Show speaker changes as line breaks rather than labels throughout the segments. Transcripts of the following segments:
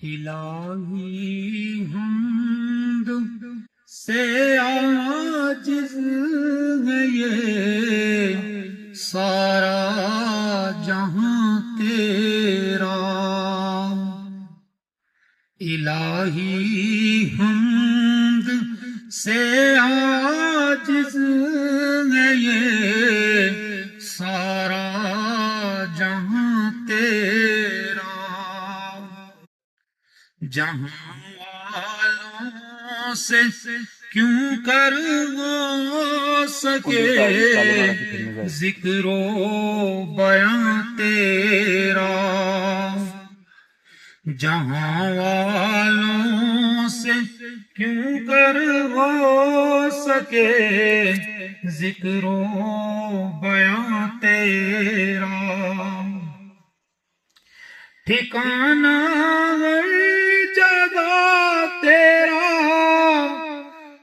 الہی حمد سے عاجز ہے یہ سارا جہاں تیرا، الہی حمد سے عاجز ہے یہ سارا جہاں تیرا، جہاں والوں سے کیوں کر ہو سکے ذکر و بیاں تیرا، جہاں والوں سے کیوں کر ہو سکے ذکر و بیاں تیرا، ٹھکانہ ہر جگہ تیرا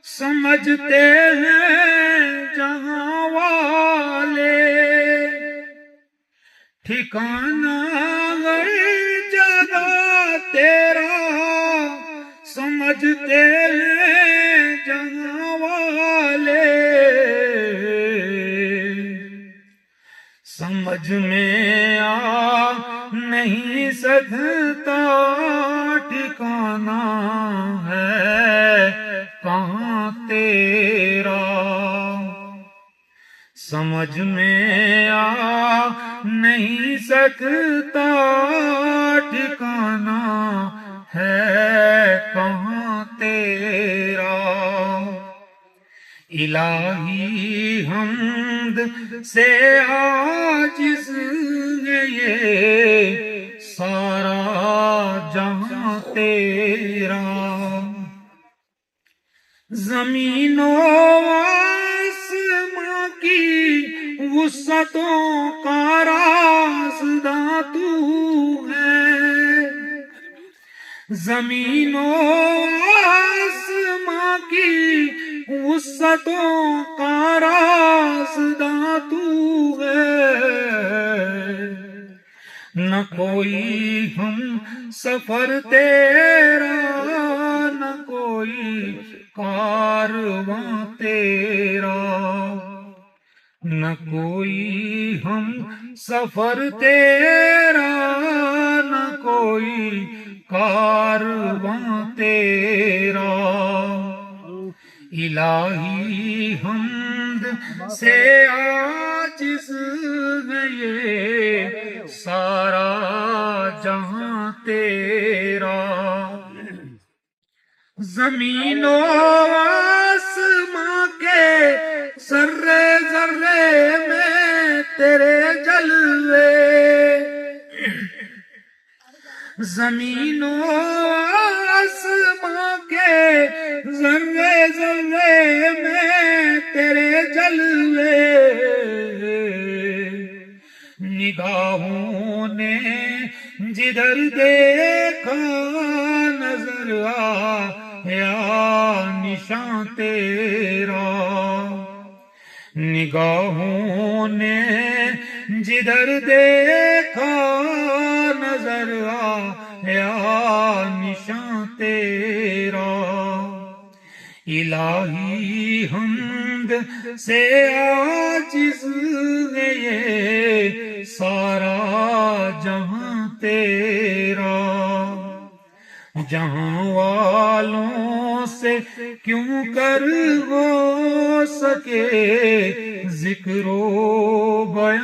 سمجھتے ہیں جہاں والے، ٹھکانہ ہر جگہ تیرا سمجھتے ہیں جہاں والے، سمجھ میں آ نہیں سکتا ٹھکانہ ہے کہاں تیرا، سمجھ میں آ نہیں سکتا ٹھکانہ ہے کہاں تیرا، الہی حمد سے عاجز ہے یہ سارا جہاں تیرا، زمین و آسماں کی وسعتوں کا رازداں تو ہے، زمین و آسماں کی وسعتوں کا رازداں تو ہے، نہ کوئی ہم سفر تیرا نہ کوئی کارواں تیرا، نہ کوئی ہم سفر تیرا نہ کوئی کارواں تیرا، الہی حمد سے عاجز ہے یہ سارا جہاں تیرا، زمین و آسماں کے ذرے ذرے میں تیرے جلوے، زمین و آسماں کے ذرے ذرے میں تیرے جلوے، نگاہوں نے جدھر دیکھا نظر آیا نشاں تیرا، نگاہوں نے جدھر دیکھا نظر آیا نشاں تیرا، الہی حمد سے عاجز ہے یہ سارا جہاں تیرا، جہاں والوں سے کیوں کر ہو سکے ذکر و بیاں